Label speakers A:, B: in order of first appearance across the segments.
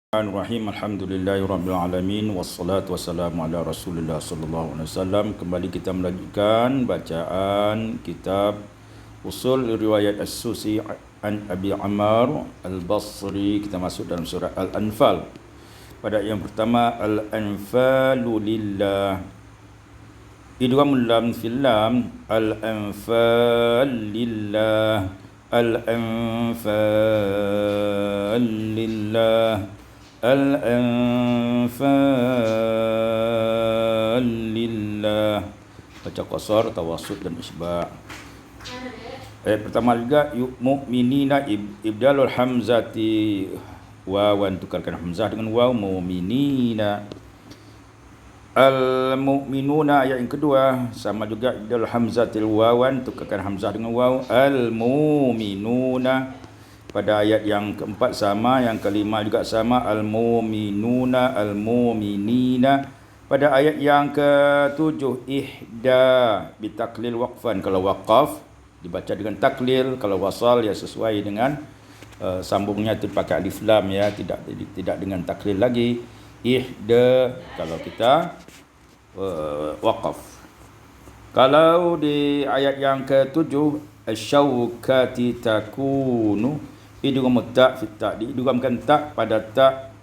A: Bismillahirrahmanirrahim. Alhamdulillahirabbil alamin wassalatu wassalamu ala Rasulillah sallallahu alaihi wasallam. Kembali kita melanjutkan bacaan kitab Usul Riwayat As-Susi an Abi Ammar Al-Basri. Kita masuk dalam surah Al-Anfal. Pada yang pertama, Al-Anfalu lillah. Idghamul lam fil lam, Al-Anfal lillah. Al-Anfal lillah. Al-Anfal lillah. Baca qasar, tawassut dan isba'. Ayat pertama juga, mu'minina ibdalul hamzati wawan, tukarkan hamzah dengan waw, mu'minina. Al-mu'minuna ayat yang kedua sama juga, ibdalul hamzatil wawan, tukarkan hamzah dengan waw, al-mu'minuna. Pada ayat yang keempat sama, yang kelima juga sama, al-mu'minuna, al-mu'minina. Pada ayat yang ketujuh, ihda bitaklil waqfan. Kalau waqaf dibaca dengan taklil, kalau wasal ya sesuai dengan sambungnya itu pakai alif lam ya, tidak dengan taklil lagi. Ihda kalau kita waqaf. Kalau di ayat yang ketujuh, asy-syaukati takunu, idgham ta' fi ta', diidghamkan ta' pada ta',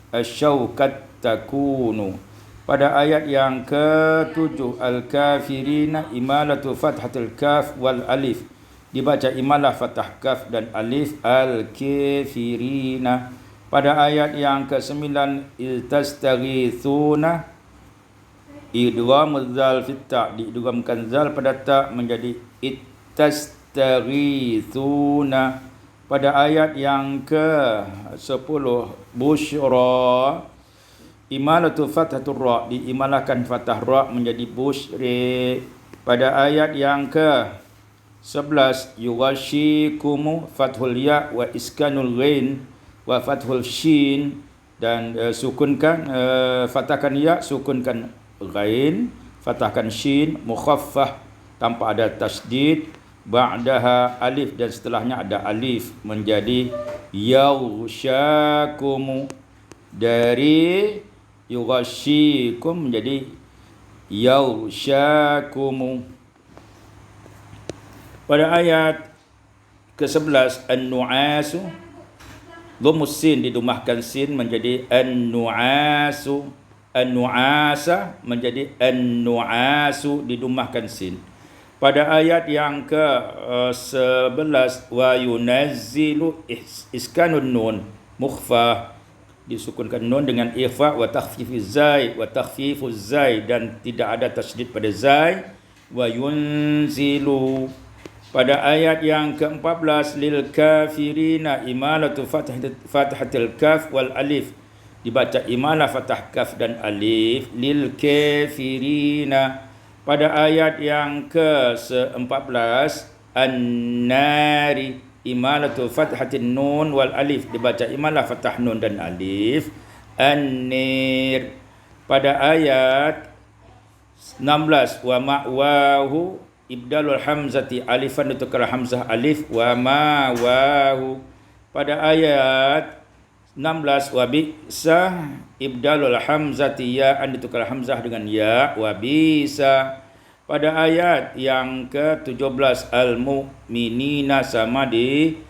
A: asy-syaukat takunu. Pada ayat yang ke-7, al-kafirina, imalatu fathatul kaf wal alif, dibaca imalah fathah kaf dan alif, al-kafirina. Pada ayat yang ke-9, iltastaghithuna, idghamul zal fi ta', diidghamkan zal pada ta' menjadi ittastaghithuna. Pada ayat yang ke-10, busyra, imalatu fathatur ra, diimalahkan fathah ra menjadi busyri. Pada ayat yang ke-11, yughashikumu, fathul ya wa iskanul ghain wa fathul shin, dan sukunkan fathahkan ya, sukunkan ghain, fathahkan shin, mukhaffaf tanpa ada tasdid, ba'daha alif, dan setelahnya ada alif, menjadi yaghshakum. Dari yughashikum menjadi yaghshakum. Pada ayat ke-11, an-nu'asu, dhammus sin, didumahkan sin menjadi an-nu'asu. An-nu'asa menjadi an-nu'asu, didumahkan sin. Pada ayat yang ke-11, wa yunazzilu, iskanun nun, mukhfa, disukunkan nun dengan ikhfa, wa takhfifuz zai, wa takhfifuz zai, dan tidak ada tasydid pada zai, wa yunzilu. Pada ayat yang ke-14, lil kafirina, imalatu fathatil kaf wal alif, dibaca imalah fathah kaf dan alif, lil kafirina. Pada ayat yang ke-14, an-nari, imalatu fathatin nun wal alif, dibaca imalah fathah nun dan alif, an-nir. Pada ayat 16, wa ma'wahu, ibdalul hamzati alifan, ditukar hamzah alif, wa ma'wahu. Pada ayat 16, wa bi'sa, ibdalul hamzati ya'an, ditukar hamzah dengan ya, wa bisa. Pada ayat yang ke-17, al-mu'minina, sama di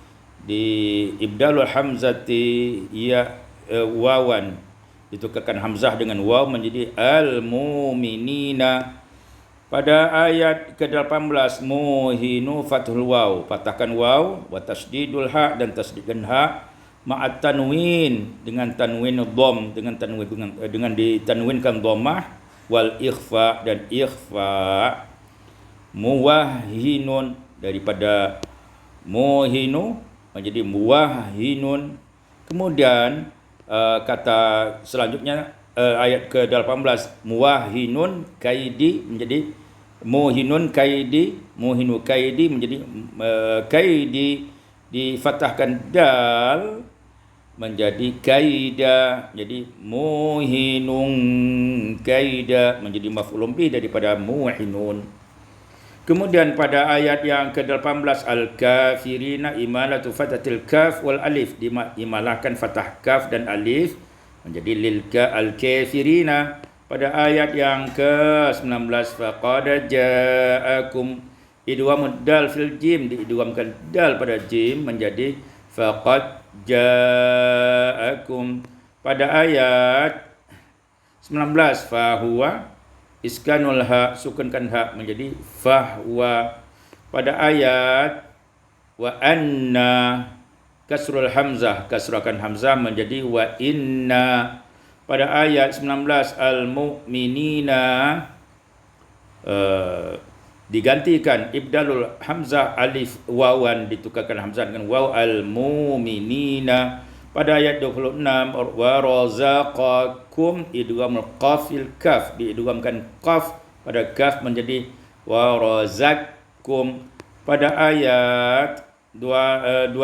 A: ibdalul hamzati ya wawan, ditukarkan hamzah dengan waw menjadi al-mu'minina. Pada ayat ke-18, muhinu, fathul waw, patahkan waw, wa tasdidul ha, dan tasdidkan ha, ma'at tanwin, dengan tanwin dhom, dengan ditanwinkan dhammah, wal ikhfa, dan ikhfa. Muwahhinun, daripada muhinu menjadi muwahhinun. Kemudian kata selanjutnya, ayat ke-18, muwahhinun kaidi menjadi muhinun kaidi, muhinu kaidi menjadi kaidi, difathahkan dal menjadi kaida, jadi muhinun kaida menjadi maf'ulun bih daripada muhinun. Kemudian pada ayat yang ke-18, al-kafirina, imalatu fathatil kaf wal alif, diimalahkan fathah kaf dan alif, menjadi al-kafirina. Pada ayat yang ke-19 faqad ja'akum, idgham dal fil jim, diidghamkan dal pada jim menjadi faqad ja'akum. Pada ayat 19 fahuwa, iskanul ha, sukunkan ha menjadi fahwa. Pada ayat wa anna, kasrul hamzah, kasrakan hamzah menjadi wa inna. Pada ayat 19 al-mu'minina, digantikan ibdalul hamzah alif wawan, ditukarkan hamzah dengan waw, al-mu'minina. Pada ayat 26 wa razaqakum, idghamul qaf fil kaf, diidghamkan qaf pada kaf menjadi wa razaqakum. Pada ayat 29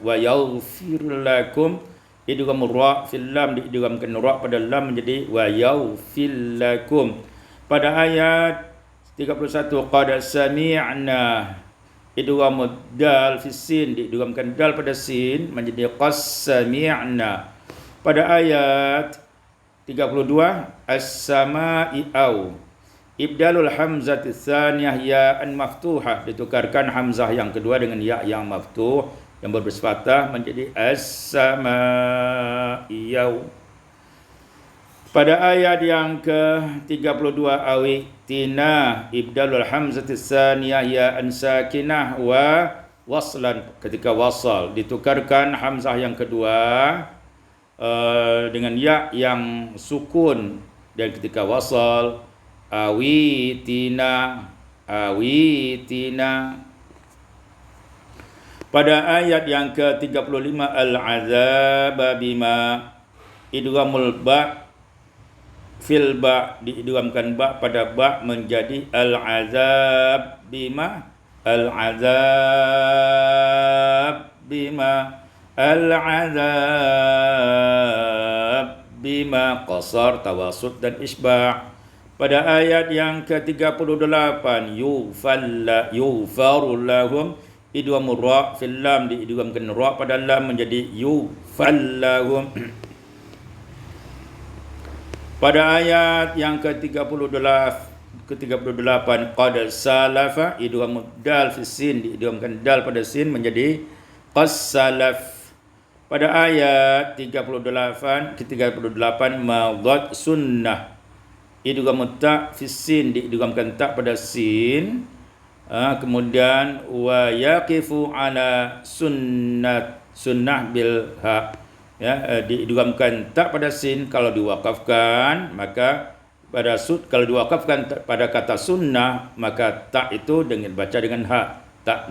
A: wa yaghfir lakum, idghamul ra fil lam, diidghamkan ra pada lam menjadi wa yaghfir lakum. Pada ayat 31 qad sami'na, idghamud dal fi sin, diidghamkan dal pada sin menjadi qas sami'na. Pada ayat 32 as-sama'i au, ibdalul hamzati tsaniyah ya'an maftuhah, ditukarkan hamzah yang kedua dengan ya yang maftuh yang berbersifat fathah menjadi as-sama'i au. Pada ayat yang ke-32 awitina, ibdalul hamzati tsaniyah ya'an sakinah wa waslan, ketika wasal ditukarkan hamzah yang kedua dengan ya yang sukun, dan ketika wasal awitina. Pada ayat yang ke-35 al-azaba bima, idghamul ba fil ba, diidghamkan ba pada ba menjadi al-azab bima, al-azab bima, al-azab bima, qasar, tawasud dan isba'. Pada ayat yang ke-38 yughfaru lahum, idghamur ra fil lam, diidghamkan ra pada lam menjadi yughfal lahum. Pada ayat yang ke-38 qad salafa, idghamud dal fi sin, diidghamkan dal pada sin menjadi qas salaf. Pada ayat ke-38 madad sunnah, idghamut ta fi sin, diidghamkan ta pada sin. Kemudian wa yaqifu ala sunnah bil ha, ya, diidghamkan ta pada sin kalau diwakafkan, maka pada kalau diwakafkan pada kata sunnah, maka ta itu dengan baca dengan ha, ta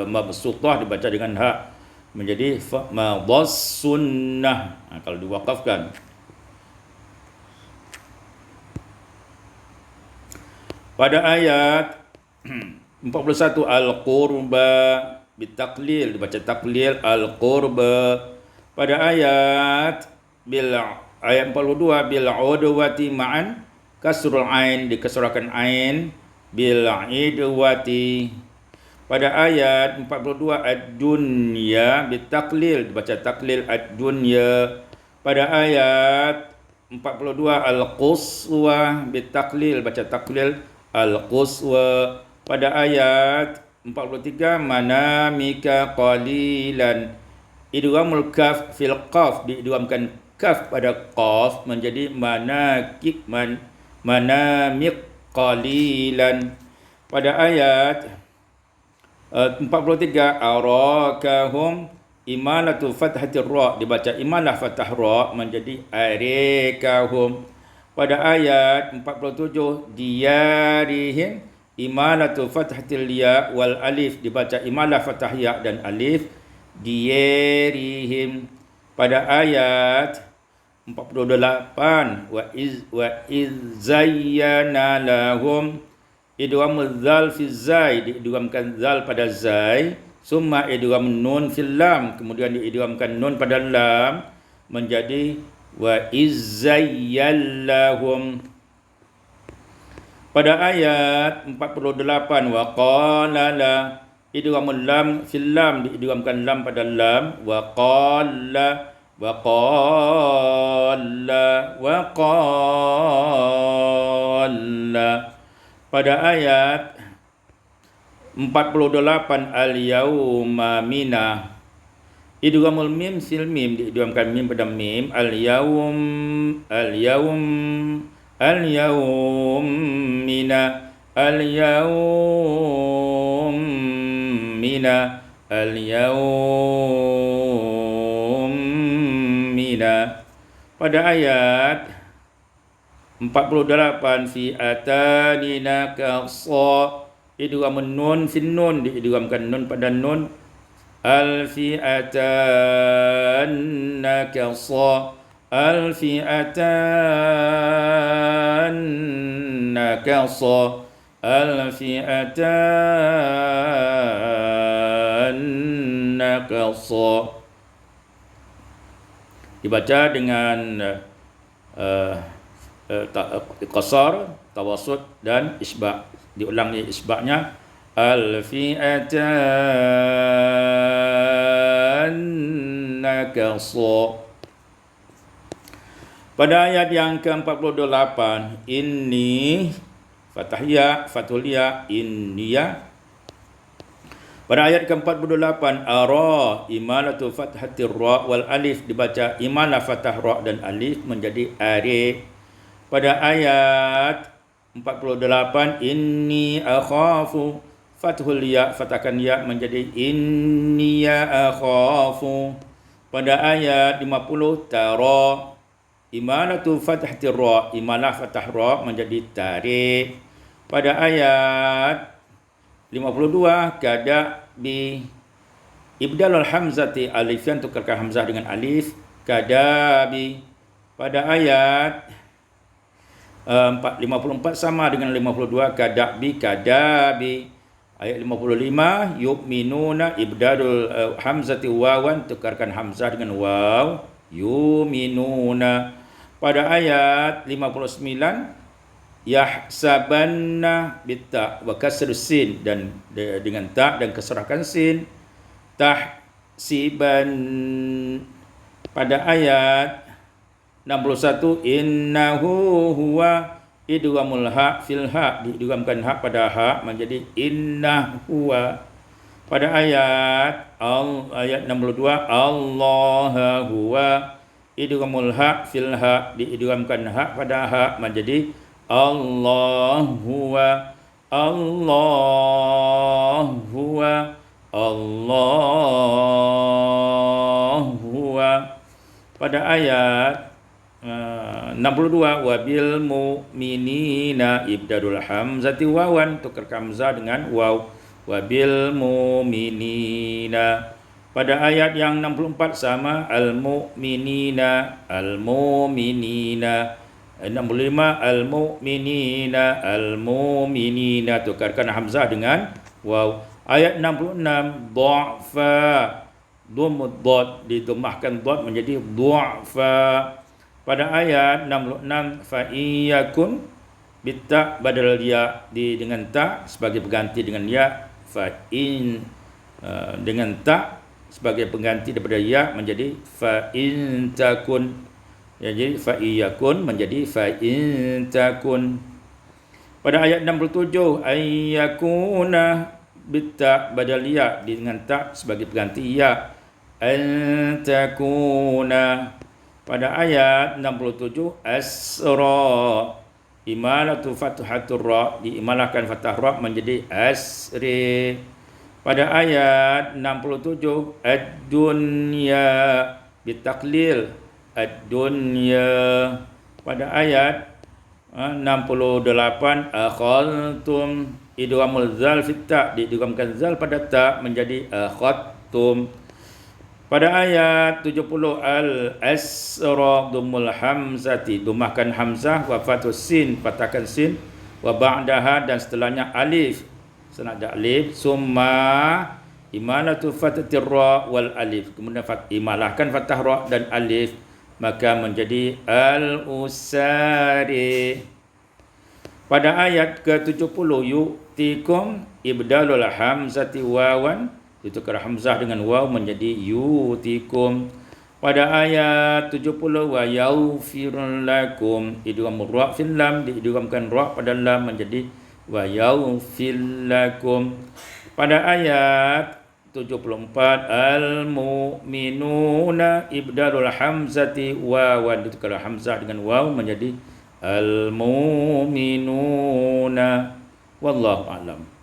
A: mabsutah dibaca dengan ha menjadi madad sunnah kalau diwakafkan. Pada ayat 41 al-qurba bitaqlil, dibaca taklil al-qurba. Pada ayat 42 bil udwati ma'an, kasrul ain, dikasrahkan ain, bil idwati. Pada ayat 42 ad-dunya bitaqlil, dibaca taklil ad-dunya. Pada ayat 42 al-quswa bitaqlil, baca taklil al-quswa. Pada ayat 43 manamika qalilan, idghamul kaf fil qaf, diidghamkan kaf pada qaf menjadi manamik qalilan. Pada ayat 43 arakahum, imalatu fathatir ra, dibaca imalah fathah ra menjadi arakahum. Pada ayat 47 diyarihim, imalatu fathatil ya wal alif, dibaca imalah fathah ya dan alif, diyarihim. Pada ayat 48 wa iz zayyana lahum, idghamul zal fi zai, diidghamkan zal pada zai, summa idgham nun fil lam, kemudian diidghamkan nun pada lam menjadi wa izzayyallahum. Pada ayat 48 wa qala la, idghamul lam fil lam, diidghamkan lam pada lam, wa qala wa qalla. Pada ayat 48 al-yauma mina, idghamul mim fil mim, diidghamkan mim pada mim. Al-yaum mina, al-yaum mina, al-yaum mina. Pada ayat 48 fi atanina kasa, idghamun nun fin nun, diidghamkan nun pada nun. Al-fi'atan nakasa, al-fi'atan nakasa, al-fi'atan nakasa. Dibaca dengan qasar, tawassut dan isba'. Diulangi isba'nya. Al-fi'atan nakasa. Pada ayat yang ke-48, inni fathah ya, fathul ya, inniya. Pada ayat ke-48, ara, imalatu fathatir ra wal alif, dibaca imalah fathah ra dan alif menjadi ari. Pada ayat 48, inni akhafu, fathul ya, fathahkan ya menjadi inniya akhafu. Pada ayat 50, tara, imalatu fathatir ra, imalah fathah ra menjadi tari. Pada ayat 52, kada bi, ibdalul hamzati, alifan tukarkan hamzah dengan alif, kada bi. Pada ayat 54 sama dengan 52, kadabi, kadabi. Ayat 55, yu'minuna, ibdalul hamzati wawan, tukarkan hamzah dengan waw, yu'minuna. Pada ayat 59, yahsabanna bitta wa kasr sin, dan dengan ta dan kasrahkan sin, tahsiban. Pada ayat 61, innahu huwa, idghamul ha fil ha, diidghamkan ha pada ha menjadi inna huwa. Pada ayat 62, Allah huwa, idghamul ha fil ha, diidghamkan ha pada ha menjadi Allah huwa, Allah huwa, Allah huwa. Pada ayat 62, wabil mu'minina, ibdadul hamzati wawan, tukar hamzah dengan waw, wabil mu'minina. Pada ayat yang 64 sama, al-mu'minina, al-mu'minina. 65, al-mu'minina, al-mu'minina, tukarkan hamzah dengan waw. Ayat 66, du'fa, dumud dot, didomahkan dot menjadi du'fa. Pada ayat 66, fa iyakun bitta badal ya, dengan ta sebagai pengganti dengan ya, fa in dengan ta sebagai pengganti daripada ya menjadi fa in takun. Ya, jadi fa iyakun menjadi fa in takun. Pada ayat 67, ayyakuna bitta badal ya, dengan ta sebagai pengganti ya, antakuna. Pada ayat 67, asra, imalatu fathatur ra, diimalahkan fathah ra menjadi asri. Pada ayat 67, ad-dunya, bitaklil, ad-dunya. Pada ayat 68, akhaltum, idghamul zal fit ta, diidghamkan zal pada ta menjadi akhattum. Pada ayat 70, al-asra, dumul hamzati, dumahkan hamzah, wa fathus sin, fathahkan sin, wa ba'daha, dan setelahnya alif, senada alif, summa imalatu fathatir ra wal alif, kemudian imalahkan fathah ra dan alif, maka menjadi al-usari. Pada ayat ke-70, yu'tikum, ibdalul hamzati wawan, ditukar hamzah dengan waw menjadi yutikum. Pada ayat 70 wa yaghfir lakum, idgham ra fil lam, diidghamkan ra pada lam menjadi wa yaghfir lakum. Pada ayat 74 al mu'minuna ibdalul hamzati wawan, ditukar hamzah dengan waw menjadi al mu'minuna. Wallahu a'lam.